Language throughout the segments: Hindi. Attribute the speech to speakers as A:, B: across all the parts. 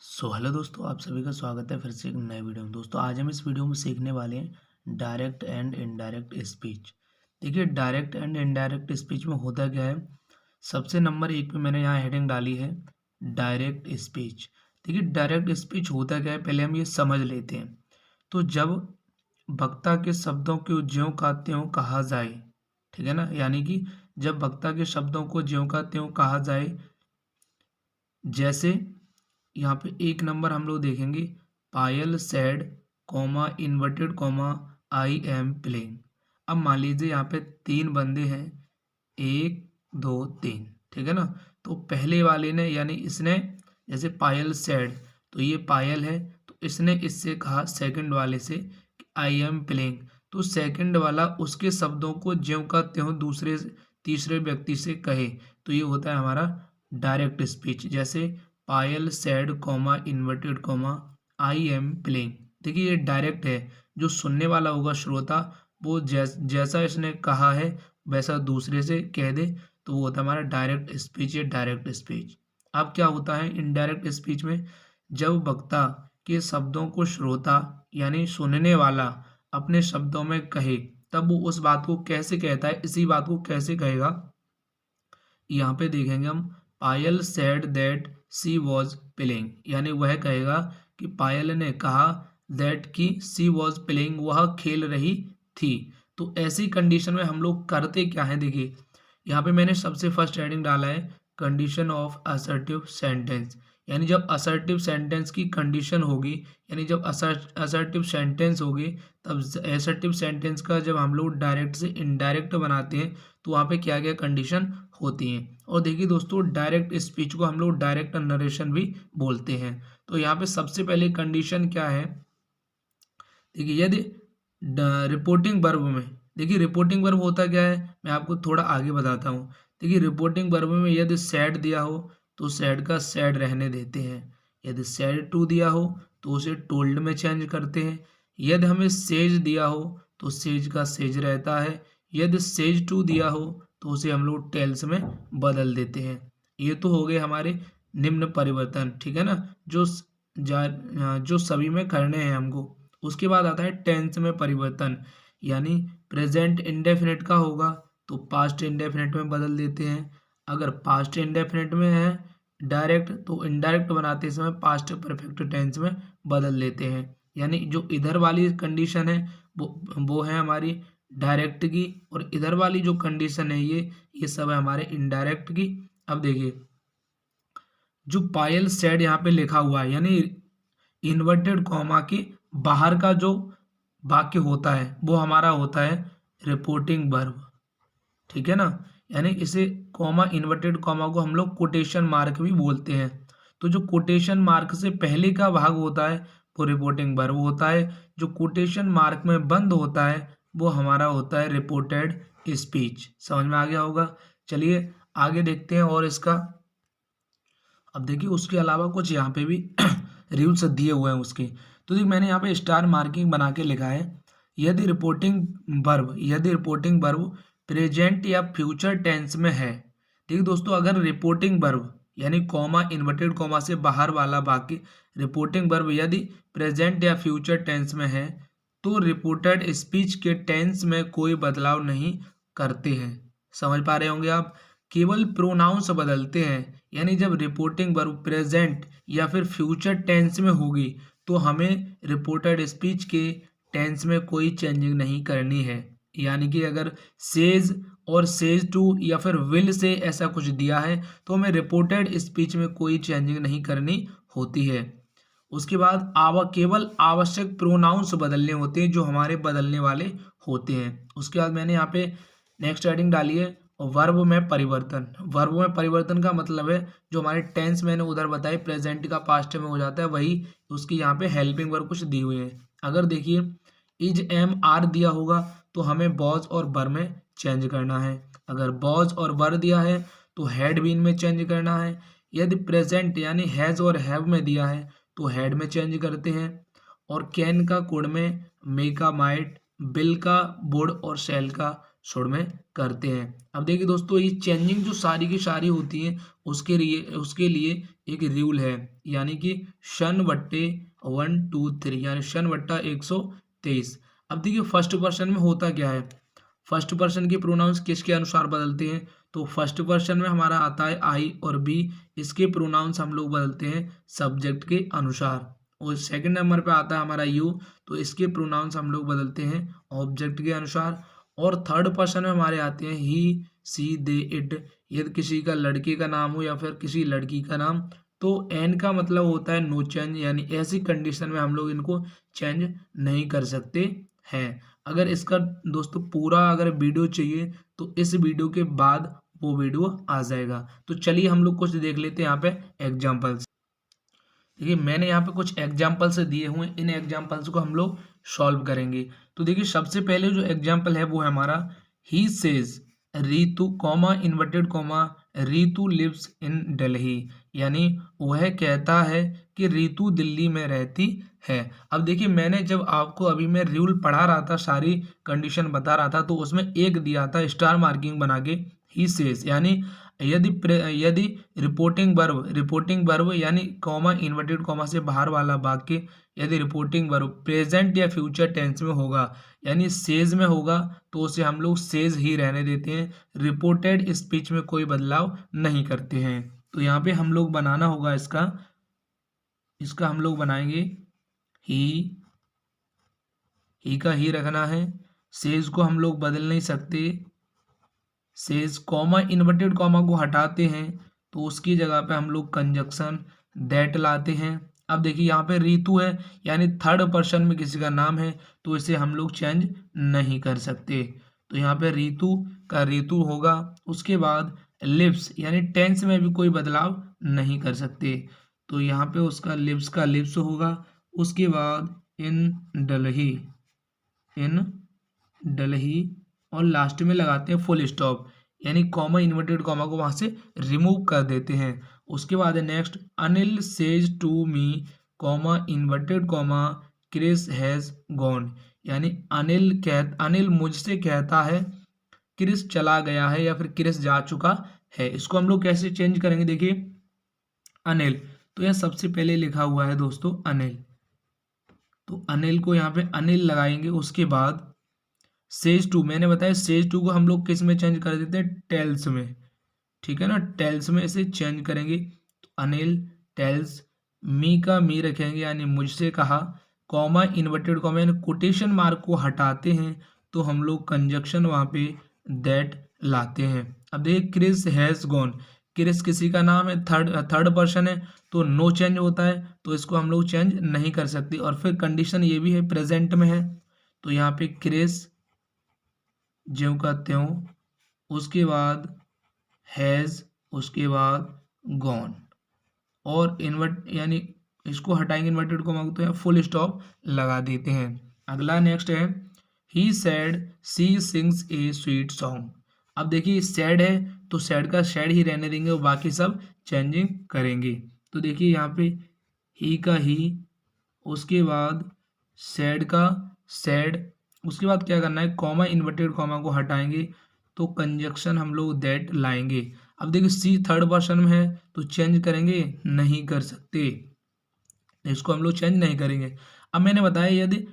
A: हेलो दोस्तों, आप सभी का स्वागत है फिर से एक नए वीडियो में। दोस्तों आज हम इस वीडियो में सीखने वाले हैं डायरेक्ट एंड इनडायरेक्ट स्पीच। देखिए, डायरेक्ट एंड इनडायरेक्ट स्पीच में होता क्या है। सबसे नंबर 1 पे मैंने यहाँ हेडिंग डाली है डायरेक्ट स्पीच। देखिए, डायरेक्ट स्पीच होता क्या है, पहले हम ये समझ लेते हैं। तो जब वक्ता के शब्दों को ज्यों का त्यों कहा जाए, ठीक है ना, यानी कि जब वक्ता के शब्दों को ज्यों का त्यों कहा जाए, जैसे यहाँ पे 1 नंबर हम लोग देखेंगे, Payal said comma inverted comma I am playing. अब मान लीजिए यहाँ पे 3 बंदे हैं, 1 2 3, ठीक है ना। तो पहले वाले ने यानी इसने, जैसे पायल सेड, तो ये पायल है, तो इसने इससे कहा सेकंड वाले से आई एम प्लेइंग। तो सेकंड वाला उसके शब्दों को ज्यों का त्यों दूसरे तीसरे व्यक्ति से कहे, तो ये होता है हमारा डायरेक्ट स्पीच। जैसे Payal said comma inverted comma I am playing. देखिए, ये डायरेक्ट है। जो सुनने वाला होगा श्रोता, वो जैसा इसने कहा है वैसा दूसरे से कह दे, तो वो होता है हमारा डायरेक्ट स्पीच या डायरेक्ट स्पीच। अब क्या होता है इनडायरेक्ट स्पीच में, जब वक्ता के शब्दों को श्रोता यानी सुनने वाला अपने शब्दों में कहे, तब वो उस बात को कैसे कहता है, इसी बात को कैसे कहेगा, यहाँ पे देखेंगे हम। Payal said that she was playing, यानी वह कहेगा कि पायल ने कहा दैट की सी वॉज प्लेइंग, वह खेल रही थी। तो ऐसी कंडीशन में हम लोग करते क्या है, देखिए यहाँ पे मैंने सबसे फर्स्ट हेडिंग डाला है कंडीशन ऑफ असर्टिव सेंटेंस। यानी जब असर्टिव सेंटेंस की कंडीशन होगी, यानी जब असर्टिव सेंटेंस होगी, तब असर्टिव सेंटेंस का जब हम लोग डायरेक्ट से इनडायरेक्ट बनाते हैं, तो वहाँ पे क्या क्या कंडीशन होती हैं। और देखिए दोस्तों, डायरेक्ट स्पीच को हम लोग डायरेक्ट नरेशन भी बोलते हैं। तो यहाँ पे सबसे पहले कंडीशन क्या है, देखिए यदि रिपोर्टिंग वर्ब में, देखिए रिपोर्टिंग वर्ब होता क्या है, मैं आपको थोड़ा आगे बताता हूँ। देखिए रिपोर्टिंग वर्ब में यदि सैड दिया हो तो सैड का सैड रहने देते हैं। यदि सैड टू दिया हो तो उसे टोल्ड में चेंज करते हैं। यदि हमें सेज दिया हो तो सेज का सेज रहता है। यदि सेज टू दिया हो तो उसे हम लोग टेल्स में बदल देते हैं। ये तो हो गए हमारे निम्न परिवर्तन, ठीक है ना, जो सभी में करने हैं हमको। उसके बाद आता है टेंस में परिवर्तन, यानी प्रेजेंट इंडेफिनिट का होगा तो पास्ट इंडेफिनिट में बदल देते हैं। अगर पास्ट इंडेफिनिट में है डायरेक्ट, तो इनडायरेक्ट बनाते समय पास्ट परफेक्ट टेंस में बदल देते हैं। यानी जो इधर वाली कंडीशन है वो है हमारी डायरेक्ट की, और इधर वाली जो कंडीशन है ये सब है हमारे इनडायरेक्ट की। अब देखिए, जो पायल सेड यहाँ पे लिखा हुआ है, यानी इन्वर्टेड कॉमा के बाहर का जो वाक्य होता है वो हमारा होता है रिपोर्टिंग वर्ब, ठीक है ना। यानी इसे कॉमा इन्वर्टेड कॉमा को हम लोग कोटेशन मार्क भी बोलते हैं। तो जो कोटेशन मार्क से पहले का भाग होता है वो रिपोर्टिंग वर्ब होता है। जो कोटेशन मार्क में बंद होता है वो हमारा होता है रिपोर्टेड स्पीच। समझ में आ गया होगा। चलिए आगे देखते हैं और इसका। अब देखिए उसके अलावा कुछ यहाँ पे भी रूल्स दिए हुए हैं उसके। तो देखिए मैंने यहाँ पे स्टार मार्किंग बना के लिखा है, यदि रिपोर्टिंग वर्ब प्रेजेंट या फ्यूचर टेंस में है। देखिए दोस्तों, अगर रिपोर्टिंग वर्ब यानी कॉमा इन्वर्टेड कॉमा से बाहर वाला वाक्य रिपोर्टिंग वर्ब यदि प्रेजेंट या फ्यूचर टेंस में है, तो रिपोर्टेड स्पीच के टेंस में कोई बदलाव नहीं करते हैं। समझ पा रहे होंगे आप, केवल प्रोनाउंस बदलते हैं। यानी जब रिपोर्टिंग वर्ब प्रेजेंट या फिर फ्यूचर टेंस में होगी तो हमें रिपोर्टेड स्पीच के टेंस में कोई चेंजिंग नहीं करनी है। यानी कि अगर सेज और सेज टू या फिर विल से ऐसा कुछ दिया है तो हमें रिपोर्टेड स्पीच में कोई चेंजिंग नहीं करनी होती है। उसके बाद केवल आवश्यक प्रोनाउंस बदलने होते हैं जो हमारे बदलने वाले होते हैं। उसके बाद मैंने यहाँ पे नेक्स्ट हेडिंग डाली है वर्ब में परिवर्तन। वर्ब में परिवर्तन का मतलब है जो हमारे टेंस मैंने उधर बताई प्रेजेंट का पास्ट में हो जाता है, वही उसकी यहाँ पे हेल्पिंग वर्ब कुछ दी हुई है। अगर देखिए इज एम आर दिया होगा तो हमें वॉज और वर में चेंज करना है। अगर वॉज और वर दिया है तो हैड बीन में चेंज करना है। यदि प्रेजेंट यानी हैज और हैव में दिया है तो हैड में चेंज करते हैं। और कैन का कुड में, मे का माइट, बिल का वुड और शैल का शुड में करते हैं। अब देखिए दोस्तों, ये चेंजिंग जो सारी की सारी होती है उसके लिए एक रूल है, यानी कि शन बट्टे 1 2 3, यानी शन बट्टा 123। अब देखिए फर्स्ट पर्सन में होता क्या है, फर्स्ट पर्सन के प्रोनाउंस किसके अनुसार बदलते हैं, तो फर्स्ट पर्सन में हमारा आता है आई और बी, इसके प्रोनाउंस हम लोग बदलते हैं सब्जेक्ट के अनुसार। और सेकंड नंबर पे आता है हमारा यू, तो इसके प्रोनाउंस हम लोग बदलते हैं ऑब्जेक्ट के अनुसार। और थर्ड पर्सन में हमारे आते हैं ही, सी, दे, इट। यदि किसी का लड़के का नाम हो या फिर किसी लड़की का नाम, तो एन का मतलब होता है नो चेंज, यानी ऐसी कंडीशन में हम लोग इनको चेंज नहीं कर सकते हैं। अगर इसका दोस्तों पूरा अगर वीडियो चाहिए तो इस वीडियो के बाद वो वीडियो आ जाएगा। तो चलिए हम लोग कुछ देख लेते हैं यहाँ पे एग्जाम्पल्स। देखिए मैंने यहाँ पे कुछ एग्जाम्पल्स दिए हुए हैं, इन एग्जाम्पल्स को हम लोग सॉल्व करेंगे। तो देखिए सबसे पहले जो एग्जाम्पल है वो है हमारा ही says Ritu comma inverted comma Ritu lives in Delhi, यानी वह कहता है कि रीतु दिल्ली में रहती है। अब देखिए मैंने जब आपको अभी मैं रूल पढ़ा रहा था, सारी कंडीशन बता रहा था, तो उसमें एक दिया था स्टार मार्किंग बना के ही सेज, यानी यदि रिपोर्टिंग वर्ब यानी कॉमा इन्वर्टेड कॉमा से बाहर वाला वाक्य यदि रिपोर्टिंग वर्ब प्रेजेंट या फ्यूचर टेंस में होगा, यानी सेज में होगा, तो उसे हम लोग सेज ही रहने देते हैं, रिपोर्टेड स्पीच में कोई बदलाव नहीं करते हैं। तो यहाँ पे हम लोग बनाना होगा इसका हम लोग बनाएंगे ही का ही रखना है, सेज को हम लोग बदल नहीं सकते, सेज कॉमा इन्वर्टेड कॉमा को हटाते हैं तो उसकी जगह पे हम लोग कंजक्शन दैट लाते हैं। अब देखिए यहाँ पे रीतु है, यानी थर्ड पर्सन में किसी का नाम है, तो इसे हम लोग चेंज नहीं कर सकते, तो यहाँ पे रीतु का रीतु होगा। उसके बाद लिप्स, यानी टेंस में भी कोई बदलाव नहीं कर सकते, तो यहाँ पे उसका लिप्स का लिप्स होगा। उसके बाद इन डलही और लास्ट में लगाते हैं फुल स्टॉप, यानी कॉमा इन्वर्टेड कॉमा को वहां से रिमूव कर देते हैं। उसके बाद है next Anil says to me comma inverted comma Chris has gone, यानी अनिल मुझसे कहता है क्रिस चला गया है या फिर क्रिस जा चुका है। इसको हम लोग कैसे चेंज करेंगे, देखिए अनिल, तो यह सबसे पहले लिखा हुआ है दोस्तों अनिल, तो अनिल को यहाँ पे अनिल लगाएंगे। उसके बाद सेज टू, मैंने बताया सेज टू को हम लोग किस में चेंज कर देते हैं, टेल्स में, ठीक है ना, टेल्स में इसे चेंज करेंगे। तो अनिल टेल्स, मी का मी रखेंगे यानी मुझसे कहा, कॉमा इन्वर्टेड कॉमा यानी कोटेशन मार्क को हटाते हैं तो हम लोग कंजक्शन वहाँ पे दैट लाते हैं। अब देखिए क्रिस हैज़ गॉन, क्रिस किसी का नाम है, थर्ड पर्सन है, तो नो चेंज होता है, तो इसको हम लोग चेंज नहीं कर सकते। और फिर कंडीशन ये भी है प्रेजेंट में है, तो यहाँ पे क्रिस ज्यों का त्यों, उसके बाद हैज़, उसके बाद गॉन, और इन्वर्ट यानी इसको हटाएंगे इन्वर्टेड को मांगते हैं, फुल स्टॉप लगा देते हैं। अगला नेक्स्ट है he said she sings a sweet song. अब देखिए सैड है तो सैड का सैड ही रहने देंगे और बाकी सब चेंजिंग करेंगे। तो देखिए यहाँ पे ही का ही, उसके बाद सैड का सैड, उसके बाद क्या करना है, कॉमा इन्वर्टेड कॉमा को हटाएंगे तो कंजक्शन हम लोग दैट लाएंगे। अब देखिए सी थर्ड पर्सन में है तो चेंज करेंगे, नहीं कर सकते, इसको हम लोग चेंज नहीं करेंगे। अब मैंने बताया यदि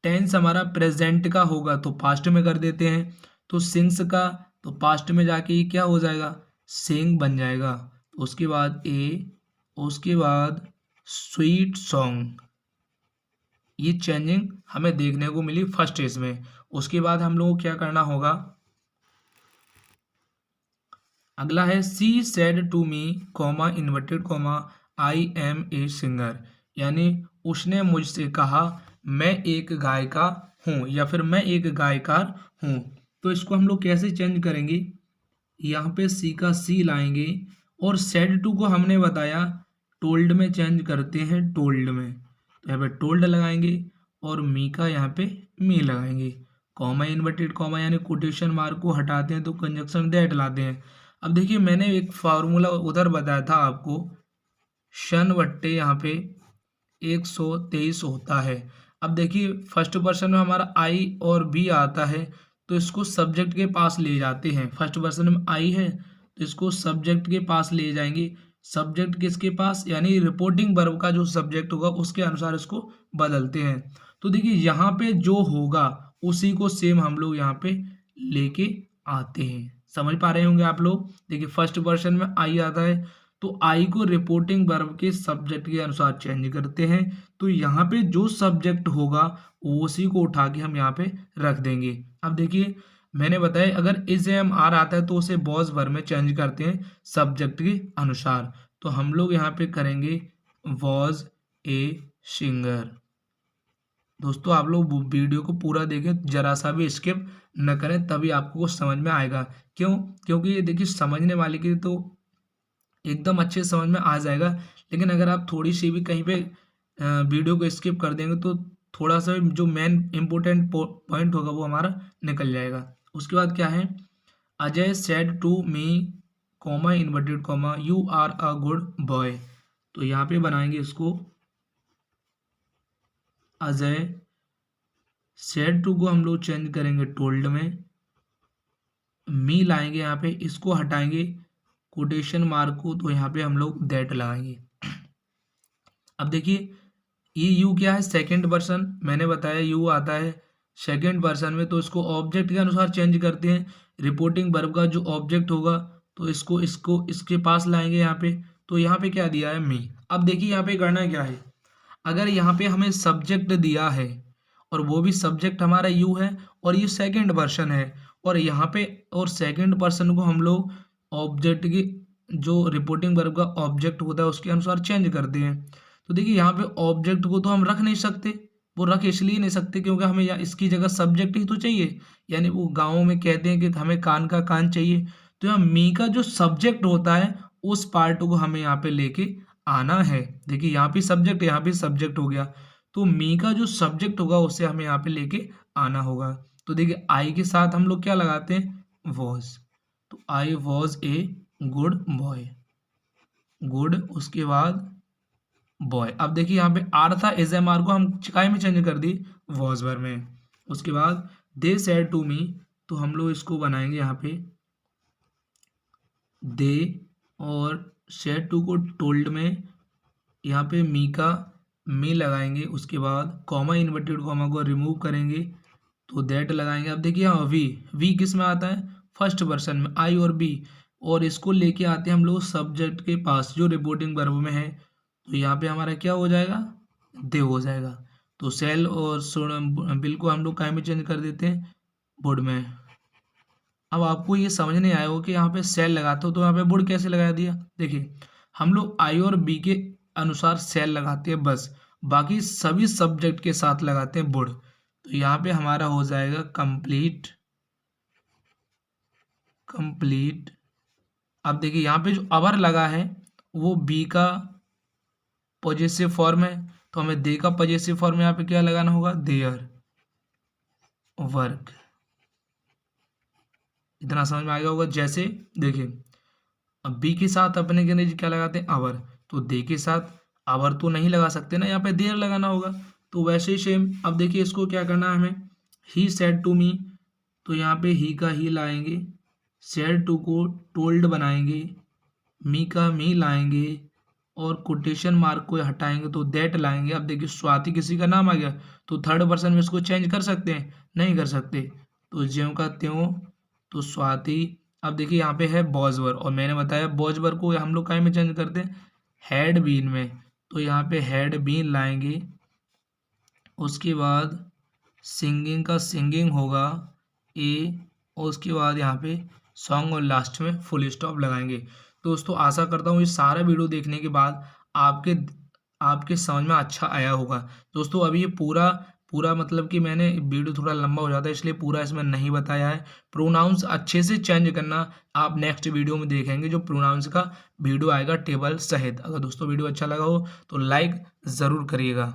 A: टेंस हमारा प्रेजेंट का होगा तो पास्ट में कर देते हैं, तो सिंग्स का तो पास्ट में जाके ये क्या हो जाएगा, सिंग बन जाएगा। उसके बाद ए, उसके बाद स्वीट सॉन्ग, ये चेंजिंग हमें देखने को मिली फर्स्ट स्टेज में। उसके बाद हम लोगों को क्या करना होगा, अगला है she said to me comma inverted comma I am a singer, यानी उसने मुझसे कहा मैं एक गायिका हूँ या फिर मैं एक गायकार हूँ। तो इसको हम लोग कैसे चेंज करेंगे, यहाँ पे सी का सी लाएंगे और सेड टू को हमने बताया टोल्ड में चेंज करते हैं, टोल्ड में, तो यहाँ पे टोल्ड लगाएंगे और मी का यहाँ पे मी लगाएंगे, कॉमा इन्वर्टेड कॉमा यानी कोटेशन मार्क को हटाते हैं तो कंजक्शन दैट लाते हैं। अब देखिए मैंने एक फार्मूला उधर बताया था आपको, शन बट्टे यहाँ पे 123 होता है। अब देखिए फर्स्ट पर्सन में हमारा आई और बी आता है तो इसको सब्जेक्ट के पास ले जाते हैं। फर्स्ट पर्सन में आई है तो इसको सब्जेक्ट के पास ले जाएंगे। सब्जेक्ट किसके पास, यानी रिपोर्टिंग वर्ब का जो सब्जेक्ट होगा उसके अनुसार इसको बदलते हैं। तो देखिए यहाँ पे जो होगा उसी को सेम हम लोग यहाँ पे लेके आते हैं। समझ पा रहे होंगे आप लोग। देखिए फर्स्ट पर्सन में आई आता है तो आई को रिपोर्टिंग वर्ब के सब्जेक्ट के अनुसार चेंज करते हैं। तो यहाँ पे जो सब्जेक्ट होगा उसी को उठा के हम यहाँ पे रख देंगे। अब देखिए मैंने बताया अगर इज एम आर आता है तो उसे वॉज वर्ब में चेंज करते हैं सब्जेक्ट के अनुसार। तो हम लोग यहाँ पे करेंगे वॉज ए सिंगर। दोस्तों आप लोग वीडियो को पूरा देखें, जरा सा भी स्किप न करें, तभी आपको कुछ समझ में आएगा। क्यों? क्योंकि ये देखिए समझने वाले के तो एकदम अच्छे समझ में आ जाएगा, लेकिन अगर आप थोड़ी सी भी कहीं पे वीडियो को स्किप कर देंगे तो थोड़ा सा जो मेन इम्पोर्टेंट पॉइंट होगा वो हमारा निकल जाएगा। उसके बाद क्या है, Ajay said to me comma inverted comma you are a good boy. तो यहाँ पे बनाएंगे इसको अजय सेड टू को हम लोग चेंज करेंगे टोल्ड में, मी लाएंगे यहाँ पे, इसको हटाएंगे कोटेशन मार्क को, तो यहाँ पे हम लोग दैट लगाएंगे। अब देखिए ये यू क्या है, सेकंड पर्सन, मैंने बताया यू आता है सेकंड पर्सन में, तो इसको ऑब्जेक्ट के अनुसार चेंज करते हैं। रिपोर्टिंग वर्ब का जो ऑब्जेक्ट होगा तो इसको इसको इसके पास लाएंगे यहाँ पे। तो यहाँ पे क्या दिया है, मी। अब देखिए यहाँ पे करना क्या है, अगर यहाँ पे हमें सब्जेक्ट दिया है और वो भी सब्जेक्ट हमारा यू है और ये सेकंड पर्सन है, और यहाँ पे और सेकंड पर्सन को हम लोग ऑब्जेक्ट की जो रिपोर्टिंग वर्ब का ऑब्जेक्ट होता है उसके अनुसार चेंज करते हैं। तो देखिए यहाँ पे ऑब्जेक्ट को तो हम रख नहीं सकते, वो रख इसलिए नहीं सकते क्योंकि हमें यहाँ इसकी जगह सब्जेक्ट ही तो चाहिए। यानी वो गाँव में कहते हैं कि हमें कान का कान चाहिए, तो यहाँ मी का जो सब्जेक्ट होता है उस पार्ट को हमें यहाँ पे लेके आना है। देखिए यहाँ पे सब्जेक्ट, यहाँ पे सब्जेक्ट हो गया, तो मी का जो सब्जेक्ट होगा उसे हमें यहाँ पे लेके आना होगा। तो देखिए आई के साथ हम लोग क्या लगाते हैं, वॉज। तो I was a good boy, good उसके बाद बॉय। अब देखिए यहाँ पे आर था, एज एम आर को हम काय में चेंज कर दी, वॉज वर्ब में। उसके बाद दे सेड टू मी, तो हम लोग इसको बनाएंगे यहाँ पे दे, और सेड टू को टोल्ड में यहाँ पे मी का मी लगाएंगे। उसके बाद कॉमा इन्वर्टेड कॉमा को रिमूव करेंगे तो दैट लगाएंगे। अब देखिए यहाँ वी किस में आता है, फर्स्ट पर्सन में, आई और बी, और इसको लेके आते हैं हम लोग सब्जेक्ट के पास जो रिपोर्टिंग वर्ब में है। तो यहाँ पे हमारा क्या हो जाएगा, दे हो जाएगा। तो सेल और बिल को हम लोग काय में चेंज कर देते हैं, बुड में। अब आपको ये समझ नहीं आया हो कि यहाँ पे सेल लगाते हो तो यहाँ पे बुड कैसे लगा दिया। देखिए हम लोग आई और बी के अनुसार सेल लगाते हैं बस, बाकी सभी सब्जेक्ट के साथ लगाते हैं बुड। तो यहाँ पे हमारा हो जाएगा कंप्लीट। अब देखिए यहाँ पे जो अवर लगा है वो बी का पॉजेसिव फॉर्म है, तो हमें दे का पॉजेसिव फॉर्म यहाँ पे क्या लगाना होगा, देयर वर्क। इतना समझ में आ गया होगा। जैसे देखिए अब बी के साथ अपने के लिए क्या लगाते हैं, आवर, तो दे के साथ आवर तो नहीं लगा सकते ना, यहाँ पे देयर लगाना होगा। तो वैसे ही सेम अब देखिए इसको क्या करना है हमें, ही सेड टू मी, तो यहाँ पे ही का ही लाएंगे, सेड टू को टोल्ड बनाएंगे, मी का मी लाएंगे, और कोटेशन मार्क को हटाएंगे तो दैट लाएंगे। अब देखिए स्वाति किसी का नाम आ गया तो थर्ड पर्सन में इसको चेंज कर सकते हैं, नहीं कर सकते, तो ज्यों का त्यों, तो स्वाति। अब देखिए यहाँ पे है बॉजवर, और मैंने बताया बॉजवर को हम लोग काय में चेंज करते हैं, हैड बीन में, तो यहाँ पे हैड बीन लाएंगे। उसके बाद सिंगिंग का सिंगिंग होगा ए, और उसके बाद यहाँ पे सॉन्ग और लास्ट में फुल स्टॉप लगाएंगे। दोस्तों आशा करता हूँ ये सारा वीडियो देखने के बाद आपके समझ में अच्छा आया होगा। दोस्तों अभी ये पूरा मतलब कि मैंने वीडियो थोड़ा लंबा हो जाता है इसलिए पूरा इसमें नहीं बताया है। प्रोनाउंस अच्छे से चेंज करना आप नेक्स्ट वीडियो में देखेंगे, जो प्रोनाउंस का वीडियो आएगा टेबल सहित। अगर दोस्तों वीडियो अच्छा लगा हो तो लाइक ज़रूर करिएगा।